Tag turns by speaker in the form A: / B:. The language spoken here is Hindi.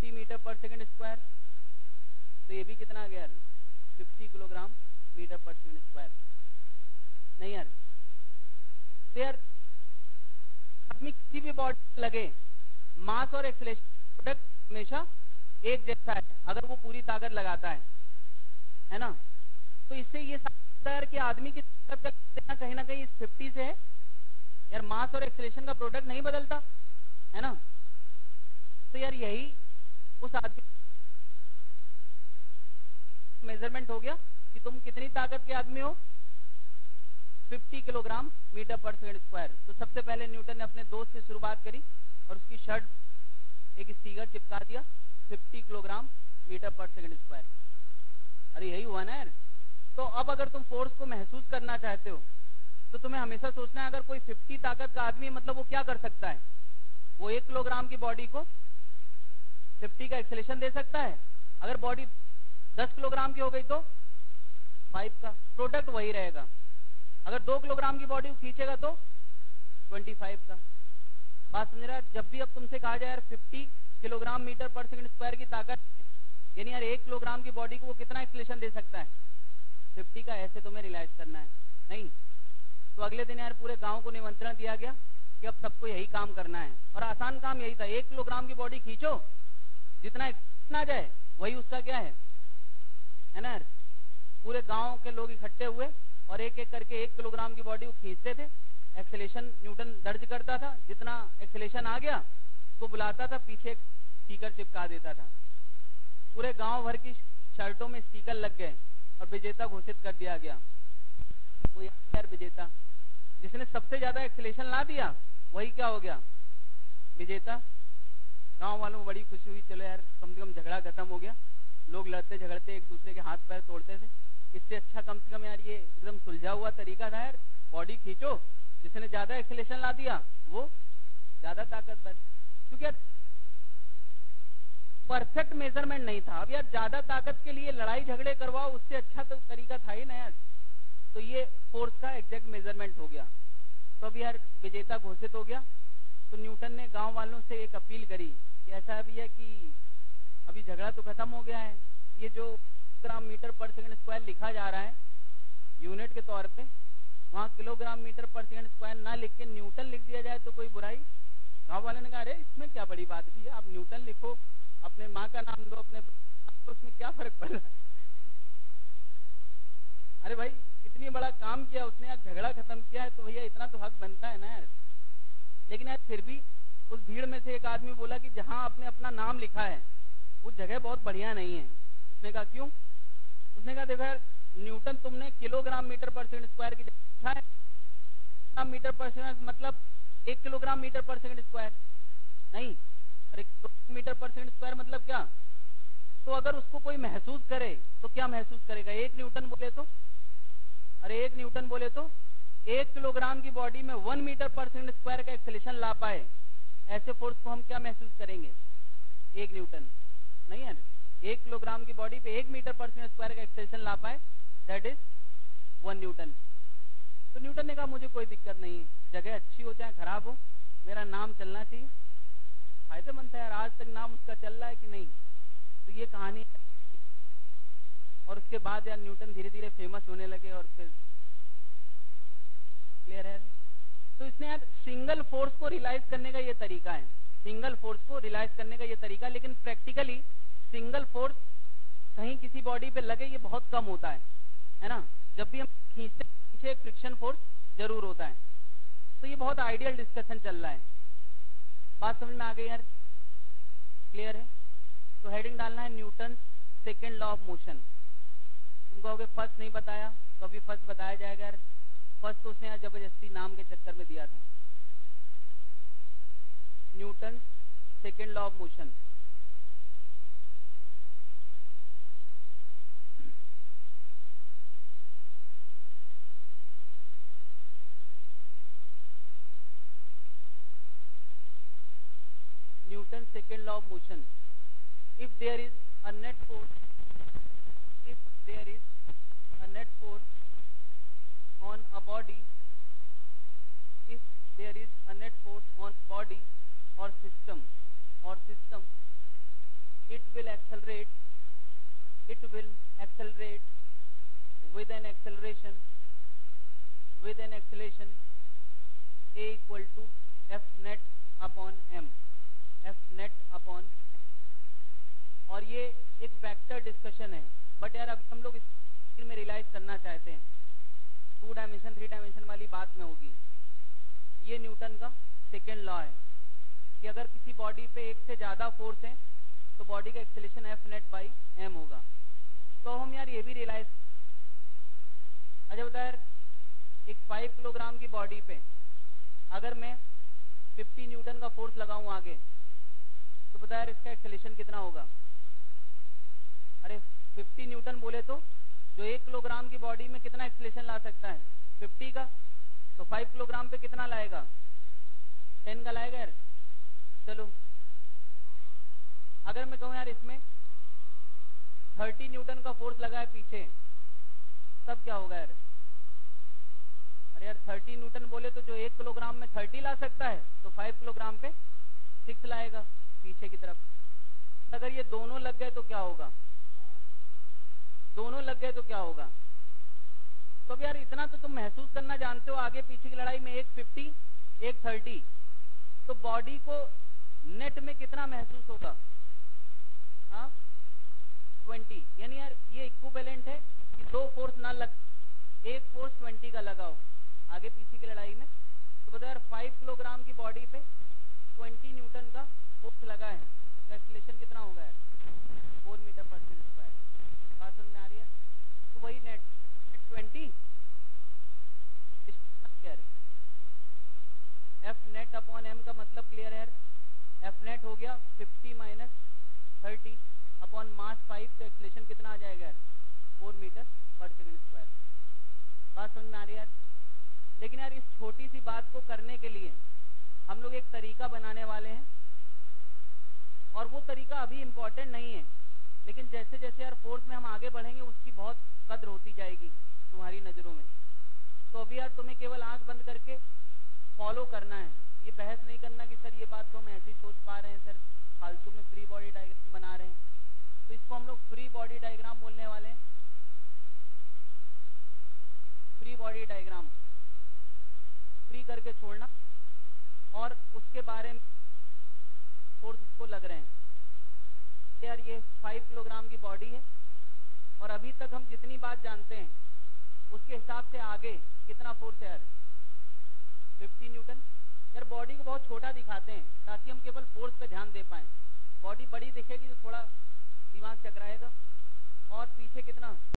A: 50 मीटर पर सेकंड स्क्वायर, तो ये भी कितना आ गया यार, 50 किलोग्राम मीटर पर सेकंड स्क्वायर। नहीं यार, तो यार आदमी किसी भी बॉडी लगे, मास और एक्सेलरेशन प्रोडक्ट हमेशा एक जैसा है अगर वो पूरी ताकत लगाता है ना। तो इससे ये साबित है कि आदमी की ताकत का कहीं ना कहीं इस 50 से है यार, मास और एक्सेलरेशन का प्रोडक्ट नहीं बदलता है ना। तो यार यही उस आदमी मेजरमेंट हो गया कि तुम कितनी ताकत के आदमी हो, 50 किलोग्राम मीटर पर सेकंड स्क्वायर। तो सबसे पहले न्यूटन ने अपने दोस्त से शुरुआत करी और उसकी शर्ट एक स्टिकर चिपका दिया, 50 किलोग्राम मीटर पर सेकंड स्क्वायर। अरे यही हुआ ना यार। तो अब अगर तुम फोर्स को महसूस करना चाहते हो तो तुम्हें हमेशा सोचना है अगर कोई 50 ताकत का आदमी है मतलब वो क्या कर सकता है, वो 1 किलोग्राम की बॉडी को 50 का एक्सेलेरेशन दे सकता है। अगर बॉडी 10 किलोग्राम की हो गई तो 5 का, प्रोडक्ट वही रहेगा। अगर 2 किलोग्राम की बॉडी को खींचेगा तो 25 का। बात समझ रहा है। जब भी अब तुमसे कहा जाए यार 50 किलोग्राम मीटर पर सेकंड स्क्वायर की ताकत, यानी यार 1 किलोग्राम की बॉडी को वो कितना एक्सेलेरेशन दे सकता है, 50 का, ऐसे तुम्हें रियलाइज करना है नहीं। तो अगले दिन यार पूरे गांव को निमंत्रण दिया गया कि अब सबको यही काम करना है, और आसान काम यही था, 1 किलोग्राम की बॉडी खींचो, जितना एक्सेलेरेशन आ जाए वही उसका क्या है ना यार। पूरे गांव के लोग इकट्ठे हुए और एक एक करके 1 किलोग्राम की बॉडी को खींचते थे, एक्सेलेरेशन न्यूटन दर्ज करता था, जितना एक्सेलेरेशन आ गया तो बुलाता था, पीछे स्टिकर चिपका देता था। पूरे गांव भर की शर्टों में स्टिकर लग गए और विजेता घोषित कर दिया गया। वो यार विजेता जिसने सबसे ज्यादा एक्सेलेरेशन ला दिया वही क्या हो गया, विजेता। गांव वालों को बड़ी खुशी हुई, चलो यार कम से कम झगड़ा खत्म हो गया। लोग लड़ते झगड़ते एक दूसरे के हाथ पैर तोड़ते थे, इससे अच्छा कम से कम यार ये एकदम सुलझा हुआ तरीका था यार, बॉडी खींचो, जिसने ज्यादा एक्सेलेरेशन ला दिया वो ज्यादा ताकतवर। क्योंकि यार परफेक्ट मेजरमेंट नहीं था। अब यार ज्यादा ताकत के लिए लड़ाई झगड़े करवाओ, उससे अच्छा तो तरीका था ही ना यार। तो ये फोर्स का एग्जैक्ट मेजरमेंट हो गया। तो अब यार विजेता घोषित हो गया। तो न्यूटन ने गांव वालों से एक अपील करी कि ऐसा भी है कि अभी झगड़ा तो खत्म हो गया है, ये जो ग्राम मीटर पर सेकंड स्क्वायर लिखा जा रहा है यूनिट के तौर पे, वहाँ किलोग्राम मीटर पर सेकंड स्क्वायर ना लिख के न्यूटन लिख दिया जाए तो कोई बुराई। गांव वाले ने कहा अरे इसमें क्या बड़ी बात है, आप न्यूटन लिखो, अपने माँ का नाम दो, अपने तो उसमें क्या फर्क पड़ रहा है। अरे भाई इतनी बड़ा काम किया उसने, यार झगड़ा खत्म किया है तो भैया इतना तो हक बनता है ना यार। लेकिन यार फिर भी उस भीड़ में से एक आदमी बोला कि जहां आपने अपना नाम लिखा है वो जगह बहुत बढ़िया नहीं है। उसने कहा क्यों? उसने कहा देखो यार न्यूटन तुमने किलोग्राम मीटर पर सेकंड स्क्वायर की जगह लिखा है मीटर पर सेकंड, मतलब 1 किलोग्राम मीटर पर सेकंड स्क्वायर नहीं, अरे मीटर पर सेकंड स्क्वायर मतलब क्या। तो अगर उसको कोई महसूस करे तो क्या महसूस करेगा, 1 न्यूटन बोले तो, अरे 1 न्यूटन बोले तो 1 किलोग्राम की बॉडी में 1 मीटर पर सेकंड स्क्वायर का एक्सेलेरेशन ला पाए, ऐसे फोर्स को हम क्या महसूस करेंगे, 1 न्यूटन नहीं यार। 1 किलोग्राम की बॉडी पे 1 मीटर पर सेकंड स्क्वायर का एक्सेलेरेशन ला पाए, दैट इज 1 न्यूटन। तो न्यूटन ने कहा मुझे कोई दिक्कत नहीं है, जगह अच्छी हो चाहे खराब हो, मेरा नाम चलना चाहिए। फायदेमंद था यार, आज तक नाम उसका चल रहा है कि नहीं। तो ये कहानी है। और उसके बाद यार न्यूटन धीरे धीरे फेमस होने लगे और फिर क्लियर है। तो इसने यार सिंगल फोर्स को रियलाइज करने का ये तरीका है, सिंगल फोर्स को रियलाइज करने का ये तरीका। लेकिन प्रैक्टिकली सिंगल फोर्स कहीं किसी बॉडी पे लगे ये बहुत कम होता है ना। जब भी हम खींचते पीछे एक फ्रिक्शन फोर्स जरूर होता है। तो ये बहुत आइडियल डिस्कशन चल रहा है। बात समझ में आ गई यार, क्लियर है। तो हेडिंग डालना है Newton second law of motion. तुम कहोगे फर्स्ट नहीं बताया, तो अभी फर्स्ट बताया जाएगा यार। फर्स्ट तो उसने यार जबरदस्ती नाम के चक्कर में दिया था, Newton second law of motion. Newton's second law of motion. If there is a net force, if there is a net force on a body, if there is a net force on body or system it will accelerate with an acceleration a equal to f net upon m, और ये एक वेक्टर डिस्कशन है, बट यार अभी हम लोग इस में रियलाइज करना चाहते हैं, 2 डायमेंशन 3 डायमेंशन वाली बात में होगी। ये न्यूटन का सेकेंड लॉ है कि अगर किसी बॉडी पे एक से ज्यादा फोर्स है तो बॉडी का acceleration F net by M होगा। तो हम यार ये भी रियलाइज, अच्छा बता यार, एक 5 किलोग्राम की बॉडी पे अगर मैं 50 न्यूटन का फोर्स लगाऊं आगे, तो बता यार इसका एक्सेलेरेशन कितना होगा? अरे 50 न्यूटन बोले तो जो 1 किलोग्राम की बॉडी में कितना एक्सेलेरेशन ला सकता है? 50 का, तो 5 किलोग्राम पे कितना लाएगा? 10 का लाएगा यार। चलो अगर मैं कहूं यार इसमें 30 न्यूटन का फोर्स लगा है पीछे, तब क्या होगा यार? अरे यार 30 न्यूटन बोले तो जो 1 किलोग्राम में 30 ला सकता है, तो 5 किलोग्राम पे 6 लाएगा पीछे की तरफ। अगर ये दोनों लग गए तो क्या होगा? दोनों लग गए तो क्या होगा? तो अब यार इतना तो तुम महसूस करना जानते हो, आगे पीछे की लड़ाई में एक 50 एक 30, तो बॉडी को नेट में कितना महसूस होगा? हाँ 20, यानी यार ये इक्विवेलेंट है कि दो फोर्स ना लग, एक फोर्स 20 का लगाओ आगे पीछे की लड़ाई में। तो बता यार 5 किलोग्राम की बॉडी पे 20 न्यूटन का फोर्स लगा है, तो एक्सेलेरेशन कितना होगा यार? 4 मीटर पर सेकंड स्क्वायर। बात समझ में आ रही है? तो वही net 20 F net upon M का मतलब क्लियर है यार? एफ नेट हो गया 50 माइनस 30 अपॉन मास 5, तो एक्सेलेरेशन कितना आ जाएगा यार? 4 मीटर पर सेकंड स्क्वायर। बात समझ में आ रही है यार? लेकिन यार इस छोटी सी बात को करने के लिए हम लोग एक तरीका बनाने वाले हैं, और वो तरीका अभी इम्पोर्टेंट नहीं है, लेकिन जैसे जैसे यार फोर्स में हम आगे बढ़ेंगे उसकी बहुत कद्र होती जाएगी तुम्हारी नजरों में। तो अभी यार तुम्हें केवल आंख बंद करके फॉलो करना है, ये बहस नहीं करना कि सर ये बात तो हम ऐसे ही सोच पा रहे हैं, सर फालतू में फ्री बॉडी डायग्राम बना रहे हैं। तो इसको हम लोग फ्री बॉडी डायग्राम बोलने वाले हैं। फ्री बॉडी डायग्राम, फ्री करके छोड़ना, और उसके बारे में फोर्स उसको लग रहे हैं। यार ये 5 किलोग्राम की बॉडी है, और अभी तक हम जितनी बात जानते हैं उसके हिसाब से आगे कितना फोर्स है यार? 50 न्यूटन। यार बॉडी को बहुत छोटा दिखाते हैं ताकि हम केवल फोर्स पे ध्यान दे पाएं। बॉडी बड़ी दिखेगी तो थोड़ा दिमाग चकराएगा। और पीछे कितना